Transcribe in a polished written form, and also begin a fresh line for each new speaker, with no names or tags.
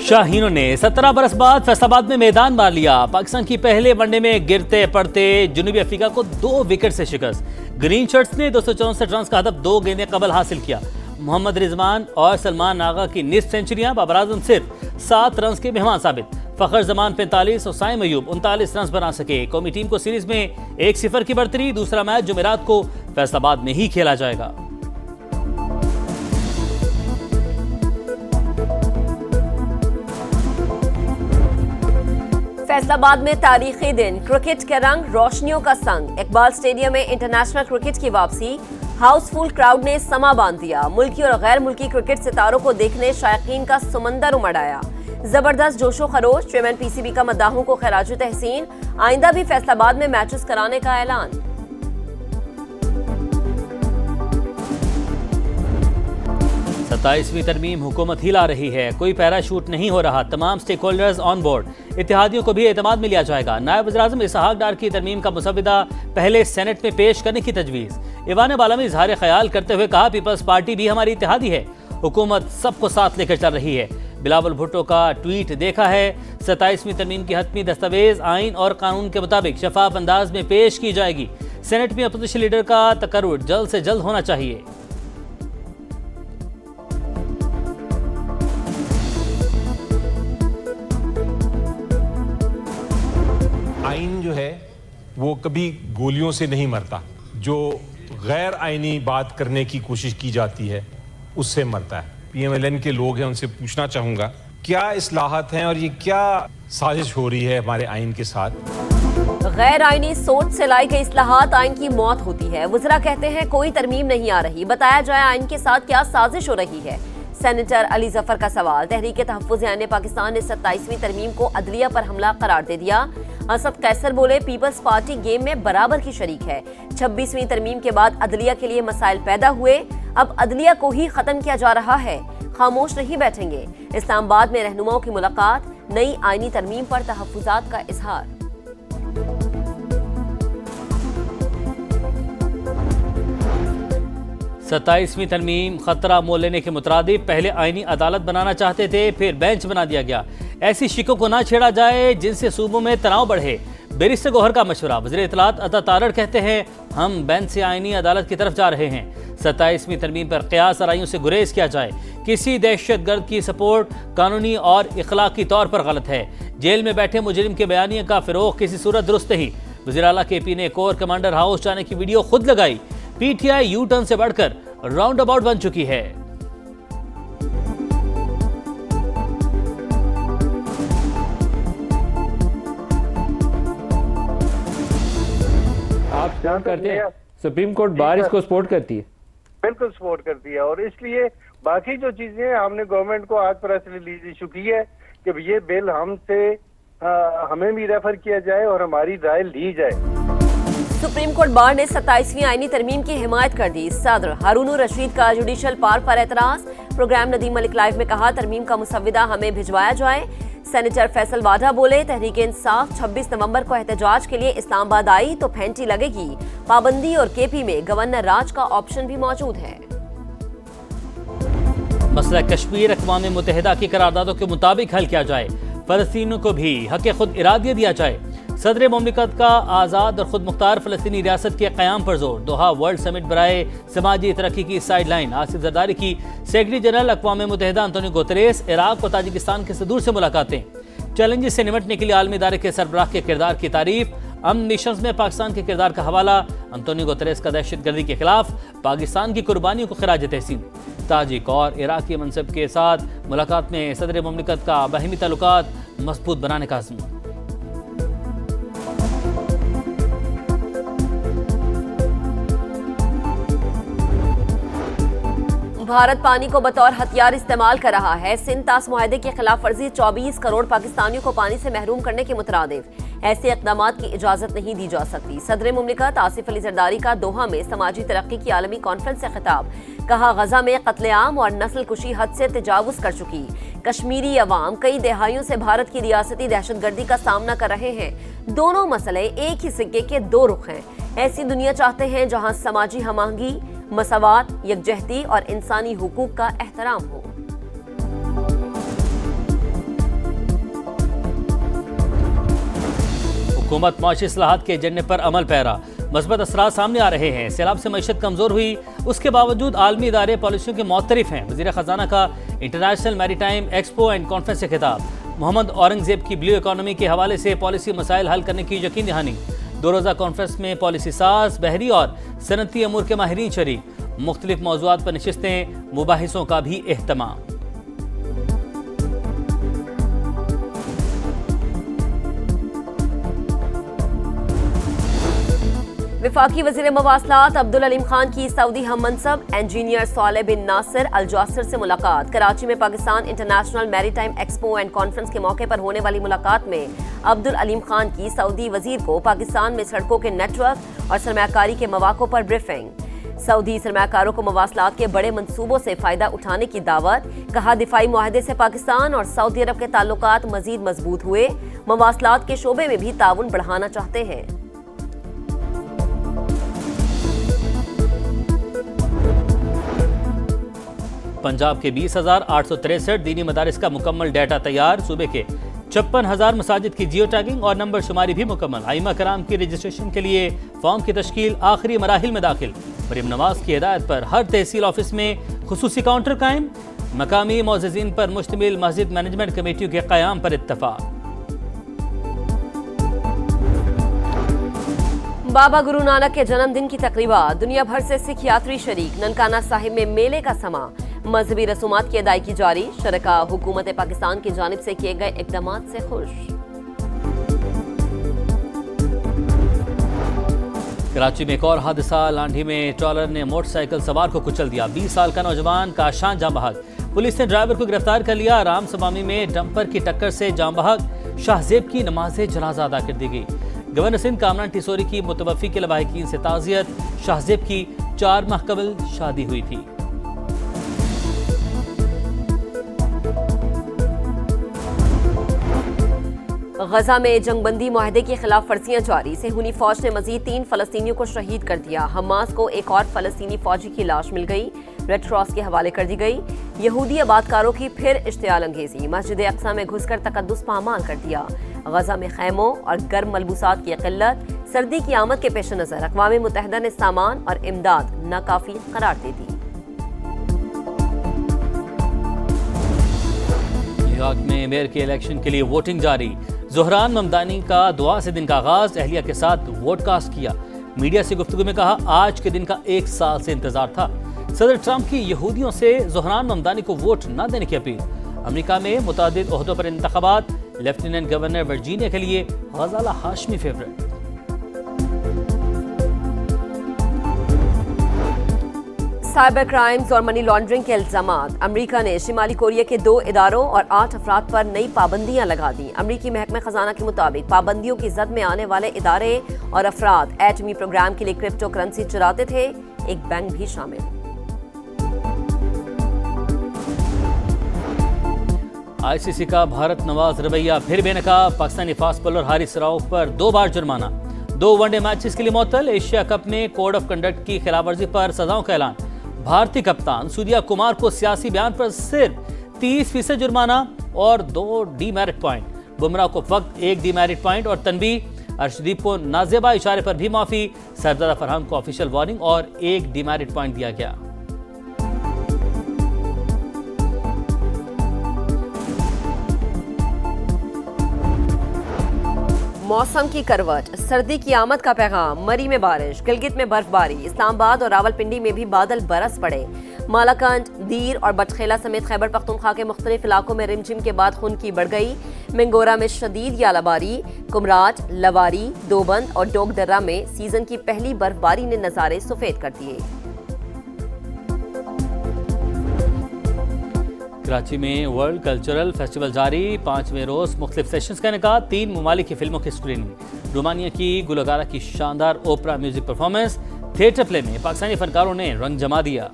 शाहीनों ने 17 बरस बाद फैसलाबाद में मैदान मार लिया। पाकिस्तान की पहले वनडे में गिरते पड़ते जनूबी अफ्रीका को 2 विकेट से शिकस्त। ग्रीन शर्ट्स ने 264 रन का हदफ 2 गेंदें कबल हासिल किया। मोहम्मद रिजवान और सलमान आगा की निस्फ सेंचुरियां, बाबर आजम सिर्फ 7 रन के मेहमान साबित। फखर जमान 45 और साइम अयूब 39 रन बना सके। कौमी टीम को सीरीज में 1-0 की बढ़तरी। दूसरा मैच जुमेरात को फैसलाबाद में ही खेला जाएगा।
फैसलाबाद में तारीखी दिन, क्रिकेट के रंग, रोशनियों का संग। इकबाल स्टेडियम में इंटरनेशनल क्रिकेट की वापसी। हाउसफुल क्राउड ने समा बांध दिया। मुल्की और गैर मुल्की क्रिकेट सितारों को देखने शायकीन का समंदर उमड़ आया। जबरदस्त जोशो खरोश। चेयरमैन पीसीबी का मद्दाहों को खैराज तहसीन। आइंदा भी फैसलाबाद में मैचेस कराने का ऐलान।
सत्ताईसवीं तरमीम हुकूमत ही ला रही है। कोई पैराशूट नहीं हो रहा। तमाम स्टेक होल्डर्स ऑन बोर्ड। इत्तेहादियों को भी एतमाद में लिया जाएगा। नायब वज़ीर-ए-आज़म इसहाक डार की तरमीम का मुसव्विदा पहले सेनेट में पेश करने की तजवीज़। ईवान बाला में इजहार ख्याल करते हुए कहा, पीपल्स पार्टी भी हमारी इत्तेहादी है। हुकूमत सबको साथ लेकर चल रही है। बिलावल भुट्टो का ट्वीट देखा है। 27वीं तरमीम की हतमी दस्तावेज आइन और कानून के मुताबिक शफाफ अंदाज में पेश की जाएगी। सेनेट में अपोजिशन लीडर का तकर्रुर जल्द से जल्द होना चाहिए।
आइन जो है वो कभी गोलियों से नहीं मरता। जो गैर आइनी बात करने की कोशिश की जाती है उससे मरता है। पीएमएलएन के लोग हैं, उनसे पूछना चाहूंगा क्या इस्लाहत हैं और ये क्या साजिश हो रही है हमारे आइन के साथ।
गैर आइनी सोच से लाई गई इस्लाहात आइन की मौत होती है। वज़रा कहते हैं कोई तरमीम नहीं आ रही। बताया जाए आइन के साथ क्या साजिश हो रही है। सेनेटर अली जफर का सवाल। तहरीक तहफ़्फ़ुज़ आइन पाकिस्तान ने 27वीं तरमीम को अदलिया पर हमला करार दे दिया। असद कैसर बोले, पीपल्स पार्टी गेम में बराबर की शरीक है। 26वीं तरमीम के बाद अदलिया के लिए मसाइल पैदा हुए। अब अदलिया को ही खत्म किया जा रहा है। खामोश नहीं बैठेंगे। इस्लामाबाद में रहनुमाओं की मुलाकात। नई आईनी तरमीम पर तहफ़्फ़ुज़ात का इजहार।
सत्ताईसवीं तरमीम खतरा मोल लेने के मुताबिक पहले आईनी अदालत बनाना चाहते थे, फिर बेंच बना दिया गया। ऐसी शिकों को ना छेड़ा जाए जिनसे सूबों में तनाव बढ़े। बैरिस्टर गौहर का मशवरा। वज़ीर इत्तलात अता तारड़ कहते हैं, हम बेंच से आईनी अदालत की तरफ जा रहे हैं। 27वीं तरमीम पर क़यास आराइयों से गुरेज किया जाए। किसी दहशत गर्द की सपोर्ट कानूनी और इखलाकी तौर पर गलत है। जेल में बैठे मुजरिम के बयानियों का फ़िरोग किसी सूरत दुरुस्त नहीं। वज़ीर आला KP ने कोर कमांडर हाउस जाने की वीडियो खुद लगाई। PTI यू टर्न से बढ़कर राउंड अबाउट बन चुकी है।
आप सपोर्ट करते हैं? सुप्रीम कोर्ट बार इसको सपोर्ट करती है?
बिल्कुल सपोर्ट करती है और इसलिए बाकी जो चीजें हमने गवर्नमेंट को आज प्रेस रिलीज इशू की है कि ये बिल हमें भी रेफर किया जाए और हमारी राय ली जाए।
सुप्रीम कोर्ट बार ने 27वीं आईनी तरमीम की हिमायत कर दी। सदर हारून रशीद का जुडिशल पार्क पर एतराज। प्रोग्राम नदीम मलिक लाइव में कहा, तरमीम का मुसव्विदा हमें भिजवाया जाए। सेनेटर फैसल वाडा बोले, तहरीक इंसाफ 26 नवंबर को एहतजाज के लिए इस्लामाबाद आई तो फेंटी लगेगी। पाबंदी और KP में गवर्नर राज का ऑप्शन भी मौजूद है।
मसला कश्मीर अक़वाम मुत्तहिदा की करारदादों के मुताबिक हल किया जाए। फ़लस्तीनियों को भी हक़ खुद इरादियत दिया जाए। सदर मुमलिकत का आज़ाद और खुद मुख्तार फ़लस्तीनी रियासत के क़याम पर जोर। दोहा वर्ल्ड समिट बराए समाजी तरक्की की साइडलाइन। आसिफ जरदारी की सेक्रेटरी जनरल अक़वाम मुत्तहिदा अंतोनियो गुतेरेस इराक़ और ताजिकिस्तान के सदूर से मुलाकातें। चैलेंजेस से निमटने के लिए आलमी इदारे के सरबराह के किरदार की तारीफ। अमन मिशंस में पाकिस्तान के किरदार का हवाला। अंतोनियो गुतेरेस का दहशतगर्दी के खिलाफ पाकिस्तान की कुर्बानियों को खिराज तहसीन। ताजिक और इराक़ी मनसब के साथ मुलाकात में सदर मुमलिकत का बाहिमी ताल्लुकात मजबूत बनाने का अज़्म।
भारत पानी को बतौर हथियार इस्तेमाल कर रहा है। सिंध तास मुआहदे की खिलाफ वर्जी 24 करोड़ पाकिस्तानियों को पानी से महरूम करने के मुतरादिफ। ऐसे इक़दामात की इजाजत नहीं दी जा सकती। सदर मुमलिकत आसिफ अली जरदारी का दोहा में समाजी तरक्की की आलमी कॉन्फ्रेंस से खिताब। कहा, गजा में कत्लेआम और नस्ल कुशी हद से तजावुज कर चुकी। कश्मीरी अवाम कई दहाइयों से भारत की रियासती दहशतगर्दी का सामना कर रहे हैं। दोनों मसले एक ही सिक्के के दो रुख हैं। ऐसी दुनिया चाहते हैं जहां समाजी हमआहंगी, मसावात, यकजहती और इंसानी हुकूक का एहतराम हो।
हुकूमत माशी इस्लाहात के एजेंडे पर अमल पैरा, मस्बत असरात सामने आ रहे हैं। सैलाब से मईशत कमजोर हुई, उसके बावजूद आलमी इदारे पॉलिसियों के मुतरिफ हैं। वज़ीर ख़जाना का international maritime expo and conference से खिताब। मोहम्मद औरंगजेब की ब्लू इकॉनमी के हवाले से पॉलिसी मसाइल हल करने की यकीन दहानी। 2 रोज़ा कॉन्फ्रेंस में पॉलिसी साज, बहरी और सनती अमूर के माहिरीन शरीक। मुख्तलिफ मौज़ूआत पर नशिस्तें, मुबाहिसों का भी एहतमाम।
वफाकी वज़ीर मवासलात अब्दुल अलीम खान की सऊदी हम मनसब इंजीनियर सालेह बिन नासिर अल जासिर से मुलाकात। कराची में Pakistan international maritime expo and conference के मौके पर होने वाली मुलाकात में अब्दुल अलीम खान की सऊदी वज़ीर को पाकिस्तान में सड़कों के नेटवर्क और सरमायाकारी के मौक़ों पर ब्रीफिंग। सऊदी सरमायाकारों को मवासलात के बड़े मंसूबों से फ़ायदा उठाने की दावत। कहा, दिफाई मुआहदे से पाकिस्तान और सऊदी अरब के ताल्लुकात मज़ीद मजबूत हुए। मवासलात के शोबे में भी ताउन बढ़ाना चाहते हैं।
पंजाब के 20,863 दीनी मदारिस का मुकम्मल डाटा तैयार। सूबे के 56,000 मसाजिद की जियो टैगिंग और नंबर शुमारी भी मुकम्मल। आइमा कराम की रजिस्ट्रेशन के लिए फॉर्म की तश्कील आखिरी मराहिल में दाखिल। मरीम नवाज की हिदायत पर हर तहसील ऑफिस में खुसूसी काउंटर कायम। मकामी मोअज़्ज़िज़ीन पर मुश्तमिल मस्जिद मैनेजमेंट कमेटियों के क़याम पर इत्तफाक।
बाबा गुरु नानक के जन्मदिन की तकरीबा। दुनिया भर से सिख यात्री शरीक। ननकाना साहिब में मेले का समा। मजहबी रसूमात की अदायगी जारी। शरका हुकूमत पाकिस्तान की जानिब से किए गए इक़दामात से खुश।
कराची में एक और हादसा। लांढी में ट्रॉलर ने मोटरसाइकिल सवार को कुचल दिया। 20 साल का नौजवान काशान जाम बहक। पुलिस ने ड्राइवर को गिरफ्तार कर लिया। राम सबामी में डंपर की टक्कर से जाम बहक। शाहजेब की नमाज जनाजा अदा कर दी गई। गवर्नर सिंध कामरान टिसोरी की मुतवफ़ी के लवाहिकीन से ताज़ियत। शाहजेब की 4 माह कबल शादी हुई थी।
गजा में जंगबंदी मुआहदे की खिलाफ वर्जियां जारी। सेहूनी फौज ने मजीद 3 फलस्तीनियों को शहीद कर दिया। हमास को एक और फलस्तीनी फौजी की लाश मिल गई, रेड क्रॉस के हवाले कर दी गई। यहूदी आबादकारों की फिर इश्तियाल अंगेजी। मस्जिद अक्सा में घुसकर तकद्दुस पामाल कर दिया। गजा में खैमों और गर्म मलबूसात की किल्लत। सर्दी की आमद के पेश नज़र अक़वाम मुत्तहिदा ने सामान और इमदाद नाकाफी करार दे दी।
न्यूयॉर्क में मेयर के इलेक्शन के लिए वोटिंग जारी। ज़ोहरान ममदानी का दुआ से दिन का आगाज। अहलिया के साथ वोट कास्ट किया। मीडिया से गुफ्तगू में कहा, आज के दिन का 1 साल से इंतजार था। सदर ट्रंप की यहूदियों से ज़ोहरान ममदानी को वोट न देने की अपील। अमेरिका में मुतादिद ओहदों पर इंतखाबात। लेफ्टिनेंट गवर्नर वर्जीनिया के लिए गजाला हाशमी फेवरेट।
साइबर क्राइम्स और मनी लॉन्ड्रिंग के इल्जामात। अमेरिका ने शिमाली कोरिया के 2 इदारों और 8 अफराद पर नई पाबंदियां लगा दी। अमेरिकी महकमा खजाना के मुताबिक पाबंदियों की जद में आने वाले इदारे और अफराद एटमी प्रोग्राम के लिए क्रिप्टो करेंसी चुराते थे। एक बैंक भी शामिल।
आईसीसी का भारत नवाज रवैया फिर बेनकाब। पाकिस्तानी फास्ट बॉलर हारिस रऊफ पर 2 बार जुर्माना। 2 वनडे मैचेस के लिए मुअत्तल। एशिया कप में कोड ऑफ कंडक्ट की खिलाफवर्जी पर सजाओं का ऐलान। भारतीय कप्तान सूर्या कुमार को सियासी बयान पर सिर्फ 30% जुर्माना और 2 डीमेरिट पॉइंट। बुमराह को फक्त 1 डीमेरिट पॉइंट और तनबीह। अर्शदीप को नाजेबा इशारे पर भी माफी। सरदार फरहान को ऑफिशियल वार्निंग और 1 डीमेरिट पॉइंट दिया गया।
मौसम की करवट। सर्दी की आमद का पैगाम। मरी में बारिश, गिलगित में बर्फबारी। इस्लामाबाद और रावलपिंडी में भी बादल बरस पड़े। मालाकंड, दीर और बटखेला समेत खैबर पख्तूनख्वा के मुख्तलिफ इलाकों में रिमझिम के बाद खुनकी बढ़ गई। मिंगोरा में शदीद यालाबारी। कुमराट, लवारी, दोबंद और डोगदर्रा में सीजन की पहली बर्फबारी ने नज़ारे सफेद कर दिए।
कराची में वर्ल्ड कल्चरल फेस्टिवल जारी। 5वें रोज मुख्तलिफ सेशंस का इनेकाद। 3 ममालिक की फिल्मों की स्क्रीनिंग। रोमानिया की गुलकारा की शानदार ओपरा म्यूजिक परफॉर्मेंस। थिएटर प्ले में पाकिस्तानी फनकारों ने रंग जमा दिया।